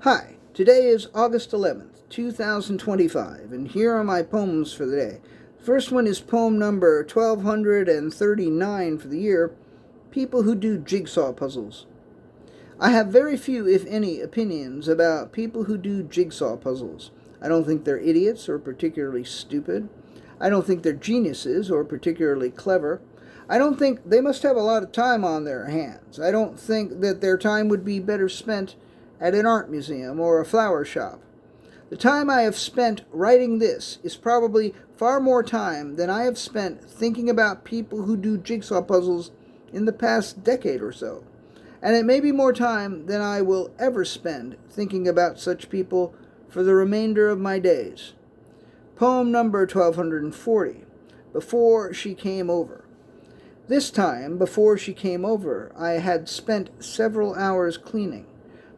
Hi, today is August 11th, 2025, and here are my poems for the day. The first one is poem number 1239 for the year, People Who Do Jigsaw Puzzles. I have very few, if any, opinions about people who do jigsaw puzzles. I don't think they're idiots or particularly stupid. I don't think they're geniuses or particularly clever. I don't think they must have a lot of time on their hands. I don't think that their time would be better spent at an art museum or a flower shop. The time I have spent writing this is probably far more time than I have spent thinking about people who do jigsaw puzzles in the past decade or so. And it may be more time than I will ever spend thinking about such people for the remainder of my days. Poem number 1240, Before She Came Over. This time, before she came over, I had spent several hours cleaning.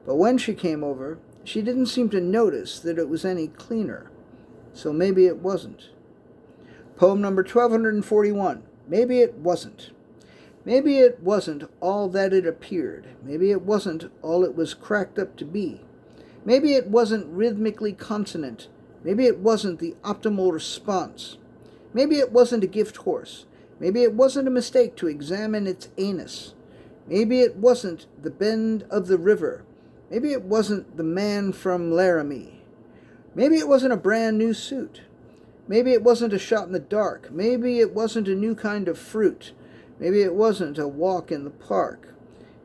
But when she came over, she didn't seem to notice that it was any cleaner. So maybe it wasn't. Poem number 1241. Maybe it wasn't. Maybe it wasn't all that it appeared. Maybe it wasn't all it was cracked up to be. Maybe it wasn't rhythmically consonant. Maybe it wasn't the optimal response. Maybe it wasn't a gift horse. Maybe it wasn't a mistake to examine its anus. Maybe it wasn't the bend of the river. Maybe it wasn't the man from Laramie. Maybe it wasn't a brand new suit. Maybe it wasn't a shot in the dark. Maybe it wasn't a new kind of fruit. Maybe it wasn't a walk in the park.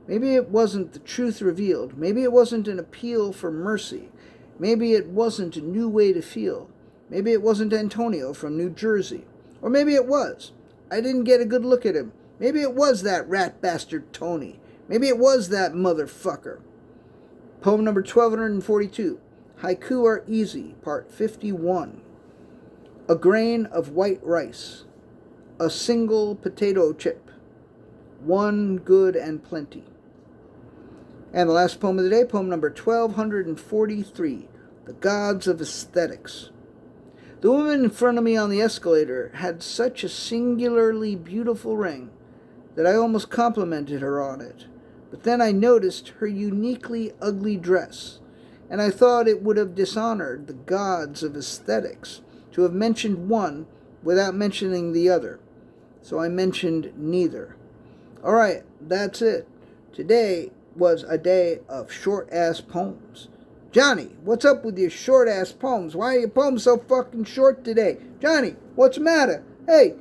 Maybe it wasn't the truth revealed. Maybe it wasn't an appeal for mercy. Maybe it wasn't a new way to feel. Maybe it wasn't Antonio from New Jersey. Or maybe it was. I didn't get a good look at him. Maybe it was that rat bastard Tony. Maybe it was that motherfucker. Poem number 1242, Haiku Are Easy, Part 51. A grain of white rice, a single potato chip, one good and plenty. And the last poem of the day, poem number 1243, The Gods of Aesthetics. The woman in front of me on the escalator had such a singularly beautiful ring that I almost complimented her on it. But then I noticed her uniquely ugly dress, and I thought it would have dishonored the gods of aesthetics to have mentioned one without mentioning the other. So I mentioned neither. All right, that's it. Today was a day of short-ass poems. Johnny, what's up with your short-ass poems? Why are your poems so fucking short today? Johnny, what's the matter? Hey,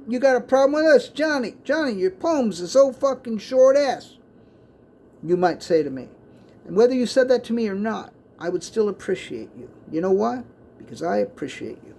you got a problem with us? Johnny, your poems are so fucking short-ass. You might say to me. And whether you said that to me or not, I would still appreciate you. You know why? Because I appreciate you.